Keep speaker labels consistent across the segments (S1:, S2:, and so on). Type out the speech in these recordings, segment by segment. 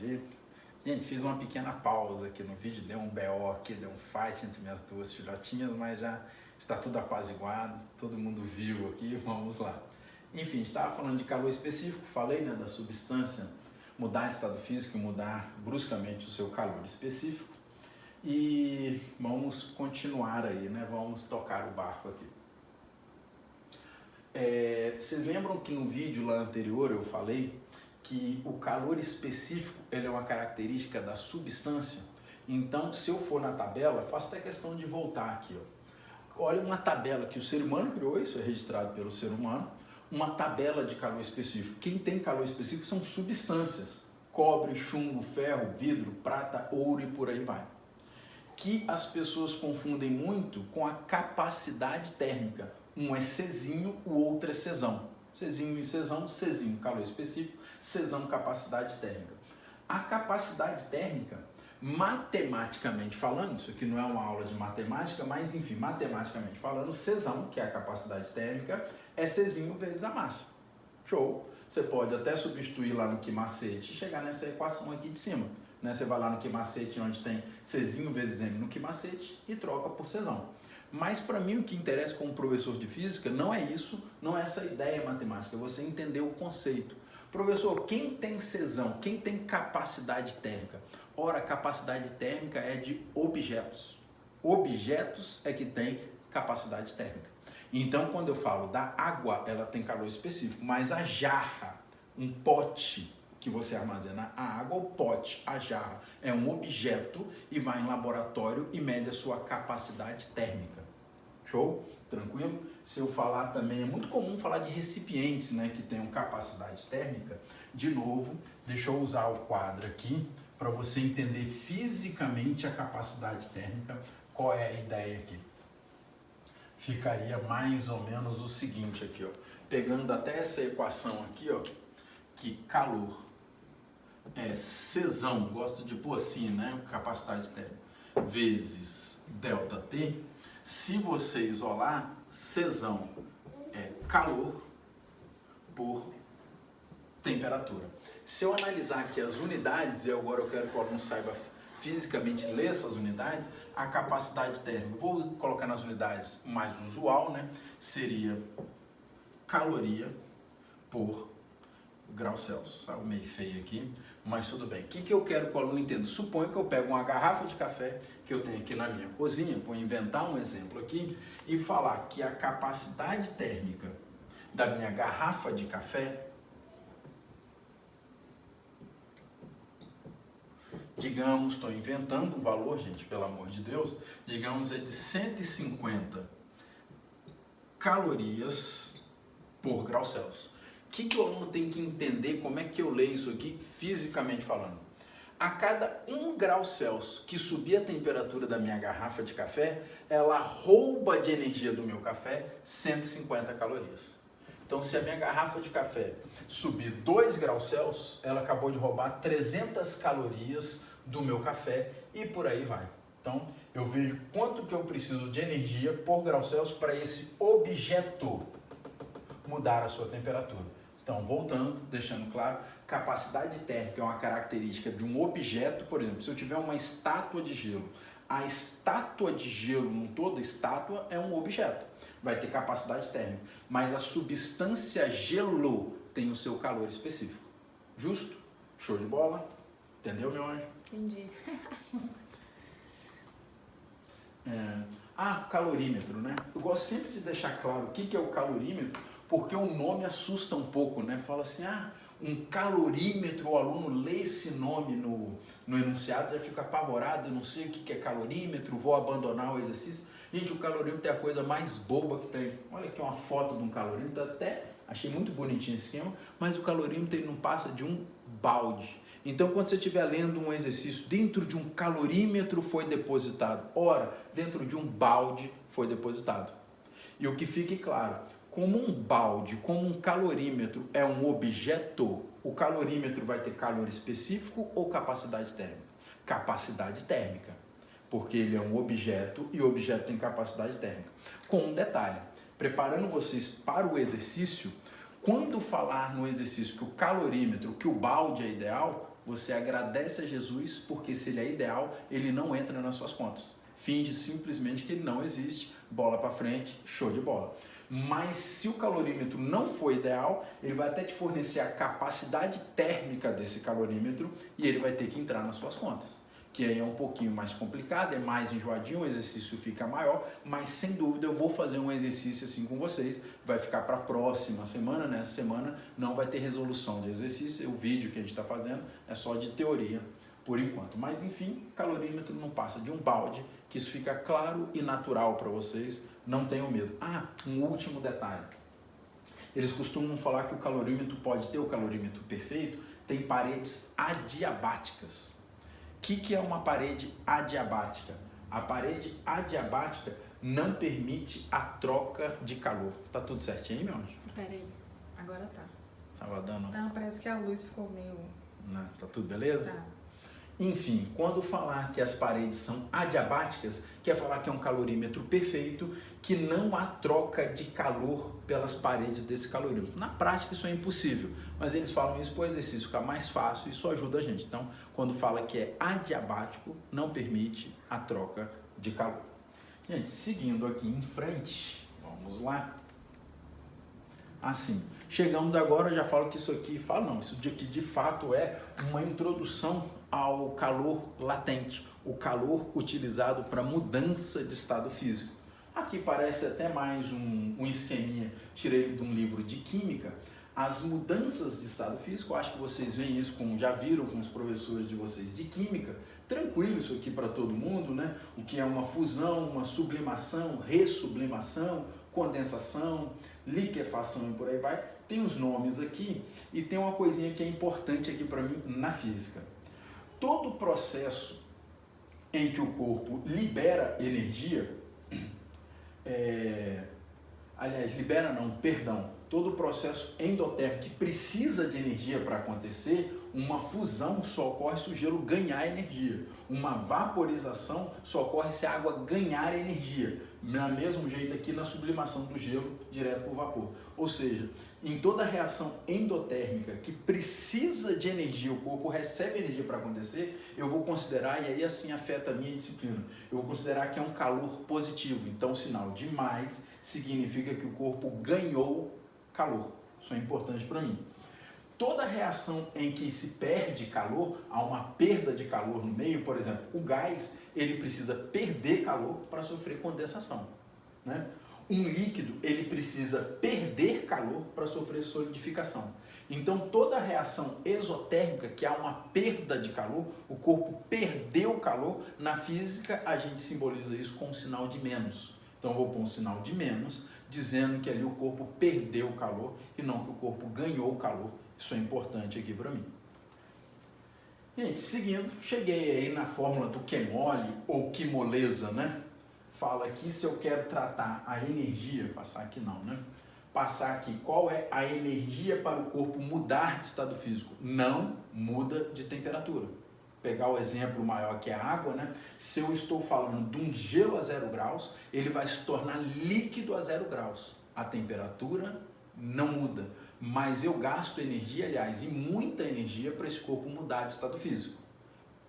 S1: tarde. Gente, fiz uma pequena pausa aqui no vídeo, deu um BO aqui, deu um fight entre minhas duas filhotinhas, mas já está tudo apaziguado, todo mundo vivo aqui, vamos lá. Enfim, a gente estava falando de calor específico, falei, né, da substância mudar estado físico e mudar bruscamente o seu calor específico. E vamos continuar aí, né, vamos tocar o barco aqui. Vocês lembram que no vídeo lá anterior eu falei que o calor específico ele é uma característica da substância? Então, se eu for na tabela, faço até questão de voltar aqui. Ó. Olha uma tabela que o ser humano criou, isso é registrado pelo ser humano, uma tabela de calor específico. Quem tem calor específico são substâncias, cobre, chumbo, ferro, vidro, prata, ouro e por aí vai. Que as pessoas confundem muito com a capacidade térmica. Um é Czinho, o outro é Czão. Czinho e Czão, Czinho, calor específico, Czão, capacidade térmica. A capacidade térmica, matematicamente falando, isso aqui não é uma aula de matemática, mas enfim, matematicamente falando, Czão, que é a capacidade térmica, é Czinho vezes a massa. Show! Você pode até substituir lá no QMacete e chegar nessa equação aqui de cima. Né? Você vai lá no QMacete onde tem Czinho vezes M no QMacete e troca por Czão. Mas para mim o que interessa como professor de física não é isso, não é essa ideia matemática, é você entender o conceito. Professor, quem tem Czão, quem tem capacidade térmica? Ora, a capacidade térmica é de objetos. Objetos é que tem capacidade térmica. Então, quando eu falo da água, ela tem calor específico, mas a jarra, um pote que você armazena a água, o pote, a jarra, é um objeto e vai em laboratório e mede a sua capacidade térmica. Show? Tranquilo? Se eu falar também, é muito comum falar de recipientes, né, que tenham capacidade térmica. De novo, deixa eu usar o quadro aqui para você entender fisicamente a capacidade térmica. Qual é a ideia aqui? Ficaria mais ou menos o seguinte aqui, ó. Pegando até essa equação aqui, ó, que calor é Czão, gosto de pôr assim, né, capacidade térmica, vezes ΔT. Se você isolar, Czão é calor por temperatura. Se eu analisar aqui as unidades, e agora eu quero que o aluno saiba fisicamente ler essas unidades, a capacidade térmica, vou colocar nas unidades mais usual, né? Seria caloria por grau Celsius. Saiu meio feio aqui, mas tudo bem. O que eu quero que o aluno entenda? Suponho que eu pego uma garrafa de café que eu tenho aqui na minha cozinha, vou inventar um exemplo aqui e falar que a capacidade térmica da minha garrafa de café, digamos, estou inventando um valor, gente, pelo amor de Deus, digamos é de 150 calorias por grau Celsius. O que o aluno tem que entender, como é que eu leio isso aqui fisicamente falando? A cada 1 grau Celsius que subir a temperatura da minha garrafa de café, ela rouba de energia do meu café 150 calorias. Então, se a minha garrafa de café subir 2 graus Celsius, ela acabou de roubar 300 calorias do meu café e por aí vai. Então, eu vejo quanto que eu preciso de energia por grau Celsius para esse objeto mudar a sua temperatura. Então, voltando, deixando claro, capacidade térmica é uma característica de um objeto. Por exemplo, se eu tiver uma estátua de gelo, a estátua de gelo, não toda estátua, é um objeto. Vai ter capacidade térmica, mas a substância gelo tem o seu calor específico. Justo? Show de bola? Entendeu, meu anjo?
S2: Entendi.
S1: Calorímetro, né? Eu gosto sempre de deixar claro o que é o calorímetro, porque o nome assusta um pouco, né? Fala assim, um calorímetro, o aluno lê esse nome no enunciado, já fica apavorado, eu não sei o que é calorímetro, vou abandonar o exercício. Gente, o calorímetro é a coisa mais boba que tem. Olha aqui uma foto de um calorímetro, até achei muito bonitinho esse esquema, mas o calorímetro ele não passa de um balde. Então, quando você estiver lendo um exercício, dentro de um calorímetro foi depositado. Ora, dentro de um balde foi depositado. E o que fique claro, como um balde, como um calorímetro é um objeto, o calorímetro vai ter calor específico ou capacidade térmica? Capacidade térmica, porque ele é um objeto e o objeto tem capacidade térmica. Com um detalhe, preparando vocês para o exercício, quando falar no exercício que o calorímetro, que o balde é ideal, você agradece a Jesus, porque se ele é ideal, ele não entra nas suas contas. Finge simplesmente que ele não existe, bola para frente, show de bola. Mas se o calorímetro não for ideal, ele vai até te fornecer a capacidade térmica desse calorímetro e ele vai ter que entrar nas suas contas. Que aí é um pouquinho mais complicado, é mais enjoadinho, o exercício fica maior, mas sem dúvida eu vou fazer um exercício assim com vocês, vai ficar para a próxima semana, né? Essa semana não vai ter resolução de exercício, o vídeo que a gente está fazendo é só de teoria por enquanto. Mas enfim, calorímetro não passa de um balde, que isso fica claro e natural para vocês, não tenham medo. Ah, um último detalhe. Eles costumam falar que o calorímetro pode ter o calorímetro perfeito, tem paredes adiabáticas. O que é uma parede adiabática? A parede adiabática não permite a troca de calor. Tá tudo certinho aí, meu anjo?
S2: Peraí, agora tá.
S1: Tava dando...
S2: Não, parece que a luz ficou meio...
S1: Não, tá tudo beleza?
S2: Tá.
S1: Enfim, quando falar que as paredes são adiabáticas, quer falar que é um calorímetro perfeito, que não há troca de calor pelas paredes desse calorímetro. Na prática isso é impossível, mas eles falam isso para o exercício ficar mais fácil, isso ajuda a gente. Então, quando fala que é adiabático, não permite a troca de calor. Gente, seguindo aqui em frente, vamos lá. Assim, chegamos agora, eu já falo que isso aqui, isso aqui de fato é uma introdução ao calor latente, o calor utilizado para mudança de estado físico. Aqui parece até mais um esqueminha, tirei ele de um livro de química. As mudanças de estado físico, eu acho que vocês veem isso, já viram com os professores de vocês de química, tranquilo isso aqui para todo mundo, né? O que é uma fusão, uma sublimação, ressublimação, condensação, liquefação e por aí vai. Tem os nomes aqui e tem uma coisinha que é importante aqui para mim na física. Todo processo em que o corpo libera energia, todo processo endotérmico que precisa de energia para acontecer, uma fusão só ocorre se o gelo ganhar energia. Uma vaporização só ocorre se a água ganhar energia. Do mesmo jeito aqui na sublimação do gelo direto por vapor. Ou seja, em toda reação endotérmica que precisa de energia, o corpo recebe energia para acontecer, eu vou considerar, e aí assim afeta a minha disciplina, eu vou considerar que é um calor positivo. Então, sinal de mais significa que o corpo ganhou calor. Isso é importante para mim. Toda reação em que se perde calor, há uma perda de calor no meio, por exemplo, o gás, ele precisa perder calor para sofrer condensação, né? Um líquido, ele precisa perder calor para sofrer solidificação. Então, toda reação exotérmica, que há uma perda de calor, o corpo perdeu calor, na física a gente simboliza isso com um sinal de menos. Então, eu vou pôr um sinal de menos, dizendo que ali o corpo perdeu o calor e não que o corpo ganhou o calor. Isso é importante aqui para mim. Gente, seguindo, cheguei aí na fórmula do que mole ou que moleza, né? Fala aqui se eu quero tratar a energia, passar aqui não, né? Passar aqui qual é a energia para o corpo mudar de estado físico. Não muda de temperatura. Pegar o exemplo maior que é a água, né? Se eu estou falando de um gelo a 0 graus, ele vai se tornar líquido a 0 graus. A temperatura não muda, mas eu gasto energia, aliás, e muita energia para esse corpo mudar de estado físico.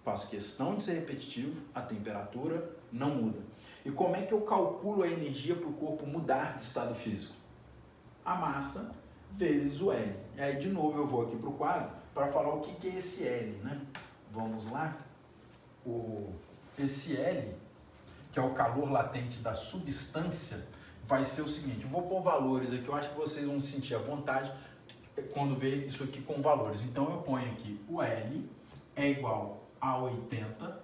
S1: Faço questão de ser repetitivo, a temperatura não muda. E como é que eu calculo a energia para o corpo mudar de estado físico? A massa vezes o L. E aí, de novo, eu vou aqui para o quadro para falar o que é esse L, né? Vamos lá. Esse L, que é o calor latente da substância, vai ser o seguinte. Eu vou pôr valores aqui, eu acho que vocês vão sentir à vontade quando ver isso aqui com valores. Então, eu ponho aqui o L é igual a 80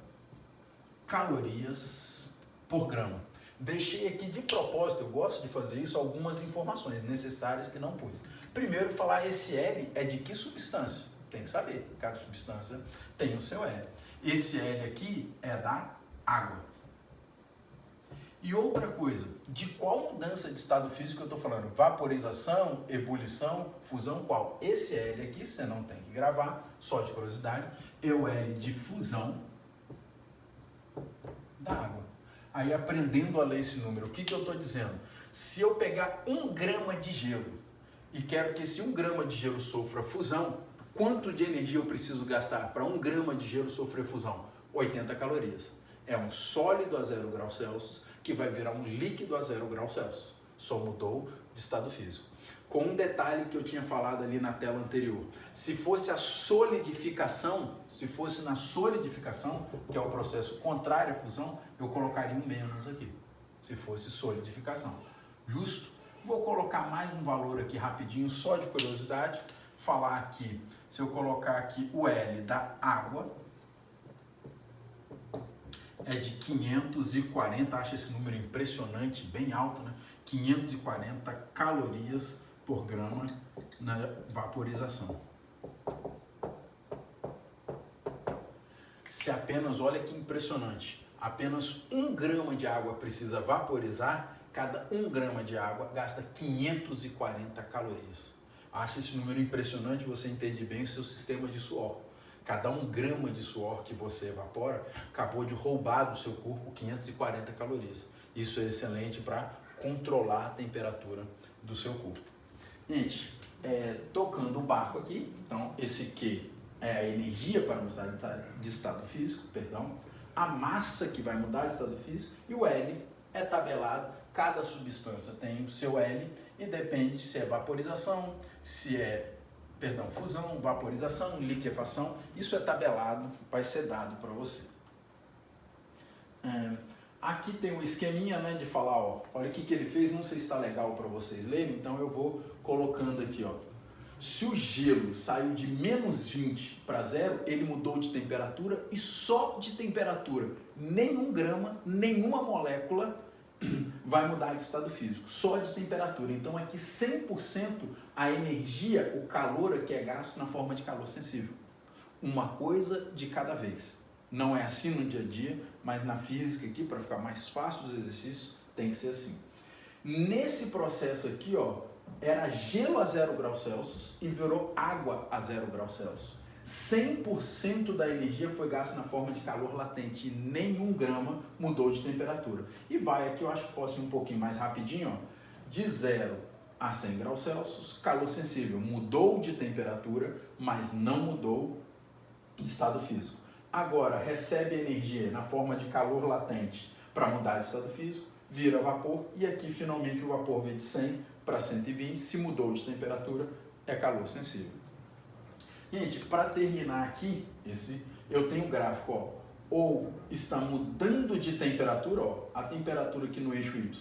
S1: calorias por grama. Deixei aqui de propósito, eu gosto de fazer isso, algumas informações necessárias que não pus. Primeiro, falar esse L é de que substância? Tem que saber, cada substância tem o seu L. Esse L aqui é da água. E outra coisa, de qual mudança de estado físico eu estou falando? Vaporização, ebulição, fusão, qual? Esse L aqui, você não tem que gravar, só de curiosidade, é o L de fusão da água. Aí, aprendendo a ler esse número, o que eu estou dizendo? Se eu pegar 1 grama de gelo e quero que esse 1 grama de gelo sofra fusão, Quanto de energia eu preciso gastar para 1 grama de gelo sofrer fusão? 80 calorias. É um sólido a 0 graus Celsius que vai virar um líquido a 0 graus Celsius. Só mudou de estado físico. Com um detalhe que eu tinha falado ali na tela anterior. Se fosse a solidificação, se fosse na solidificação, que é o processo contrário à fusão, eu colocaria um menos aqui. Se fosse solidificação. Justo? Vou colocar mais um valor aqui rapidinho, só de curiosidade. Falar aqui, se eu colocar aqui o L da água, é de 540, acho esse número impressionante, bem alto, né? 540 calorias por grama na vaporização. Se apenas, olha que impressionante, apenas 1 grama de água precisa vaporizar, cada 1 grama de água gasta 540 calorias. Acho esse número impressionante, você entende bem o seu sistema de suor. Cada 1 grama de suor que você evapora, acabou de roubar do seu corpo 540 calorias. Isso é excelente para controlar a temperatura do seu corpo. Gente, tocando o barco aqui, então esse Q é a energia para mudar de estado físico, perdão, a massa que vai mudar de estado físico e o L é tabelado, cada substância tem o seu L e depende se é vaporização, se é, fusão, vaporização, liquefação, isso é tabelado, vai ser dado para você. Aqui tem um esqueminha, né, de falar, ó, olha o que ele fez, não sei se está legal para vocês lerem, então eu vou colocando aqui, ó. Se o gelo saiu de menos 20 para 0, ele mudou de temperatura e só de temperatura. Nenhum grama, nenhuma molécula vai mudar de estado físico, só de temperatura. Então aqui 100% a energia, o calor aqui é gasto na forma de calor sensível. Uma coisa de cada vez. Não é assim no dia a dia, mas na física aqui, para ficar mais fácil os exercícios, tem que ser assim. Nesse processo aqui, ó, era gelo a 0 graus Celsius e virou água a 0 graus Celsius. 100% da energia foi gasta na forma de calor latente e nenhum grama mudou de temperatura. E vai aqui, eu acho que posso ir um pouquinho mais rapidinho, ó, de 0 a 100 graus Celsius, calor sensível mudou de temperatura, mas não mudou de estado físico. Agora, recebe energia na forma de calor latente para mudar de estado físico, vira vapor e aqui finalmente o vapor veio de 100 para 120, se mudou de temperatura, é calor sensível. Gente, para terminar aqui, eu tenho um gráfico, ó, ou está mudando de temperatura, ó, a temperatura aqui no eixo Y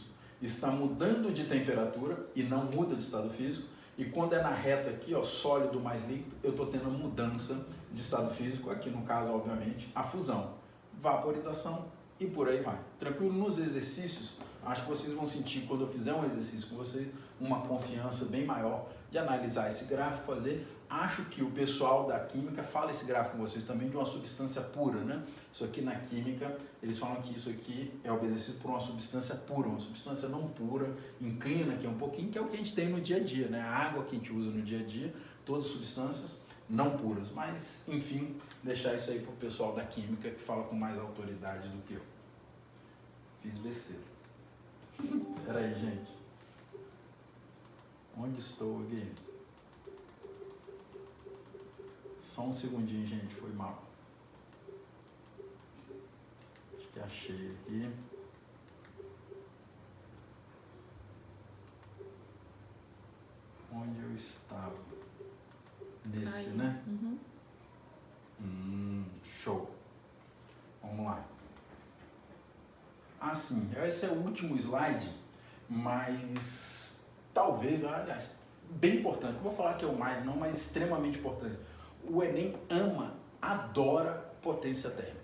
S1: está mudando de temperatura e não muda de estado físico, e quando é na reta aqui, ó, sólido mais líquido, eu estou tendo mudança de estado físico, aqui no caso, obviamente, a fusão, vaporização e por aí vai. Tranquilo? Nos exercícios, acho que vocês vão sentir, quando eu fizer um exercício com vocês, uma confiança bem maior de analisar esse gráfico, fazer. Acho que o pessoal da química fala esse gráfico com vocês também de uma substância pura, né? Isso aqui na química, eles falam que isso aqui é obedecido por uma substância pura, uma substância não pura, inclina aqui um pouquinho, que é o que a gente tem no dia a dia, né? A água que a gente usa no dia a dia, todas as substâncias não puras. Mas, enfim, deixar isso aí para o pessoal da química que fala com mais autoridade do que eu. Fiz besteira. Pera aí, gente. Onde estou aqui? Só um segundinho, gente, foi mal. Acho que achei aqui. Onde eu estava? Nesse, aí, né? Show. Vamos lá. Assim, esse é o último slide, mas talvez, aliás, bem importante. Não vou falar que é o mais, não, mas extremamente importante. O Enem adora potência térmica.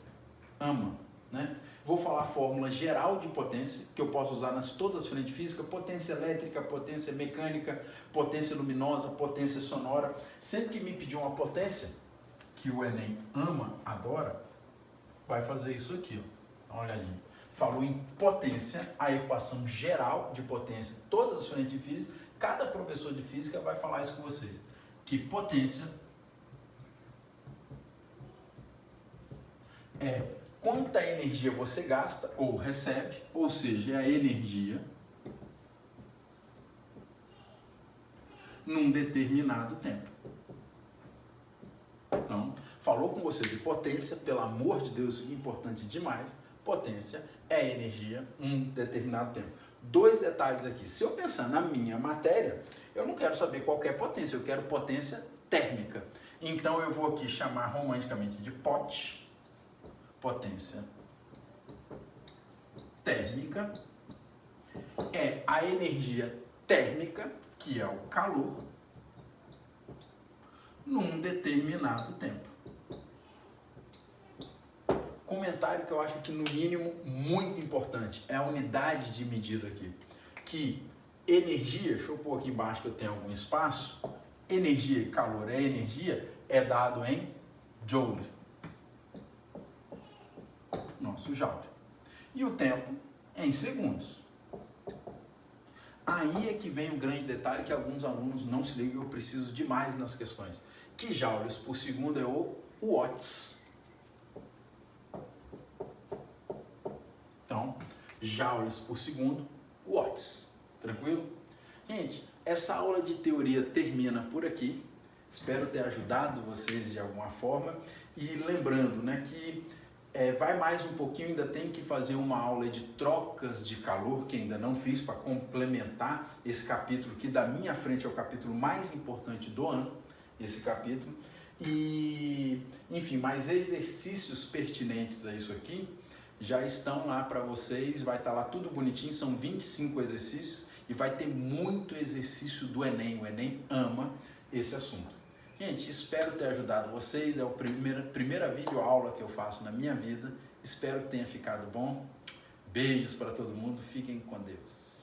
S1: Ama, né? Vou falar a fórmula geral de potência, que eu posso usar nas todas as frentes físicas, potência elétrica, potência mecânica, potência luminosa, potência sonora. Sempre que me pedir uma potência, que o Enem ama, adora, vai fazer isso aqui, ó. Dá uma olhadinha. Falou em potência, a equação geral de potência, todas as frentes de física, cada professor de física vai falar isso com vocês. Que potência é quanta energia você gasta ou recebe, ou seja, é a energia num determinado tempo. seja, potência, pelo amor de Deus, importante demais, potência é energia um determinado tempo. 2 detalhes aqui. Se eu pensar na minha matéria, eu não quero saber qual é potência, eu quero potência térmica. Então eu vou aqui chamar romanticamente de POT, potência térmica, é a energia térmica, que é o calor, num determinado tempo. Comentário que eu acho que no mínimo muito importante, é a unidade de medida aqui, que energia, deixa eu pôr aqui embaixo que eu tenho algum espaço, energia e calor é dado em joule, nosso joule, e o tempo em segundos. Aí é que vem o grande detalhe que alguns alunos não se ligam, eu preciso demais nas questões, que joules por segundo é o watts. Então, joules por segundo, watts. Tranquilo? Gente, essa aula de teoria termina por aqui. Espero ter ajudado vocês de alguma forma. E lembrando, né, que vai mais um pouquinho, ainda tem que fazer uma aula de trocas de calor, que ainda não fiz, para complementar esse capítulo, que da minha frente é o capítulo mais importante do ano, esse capítulo. E, enfim, mais exercícios pertinentes a isso aqui já estão lá para vocês, vai estar lá tudo bonitinho, são 25 exercícios e vai ter muito exercício do Enem, o Enem ama esse assunto. Gente, espero ter ajudado vocês, é a primeira videoaula que eu faço na minha vida, espero que tenha ficado bom, beijos para todo mundo, fiquem com Deus.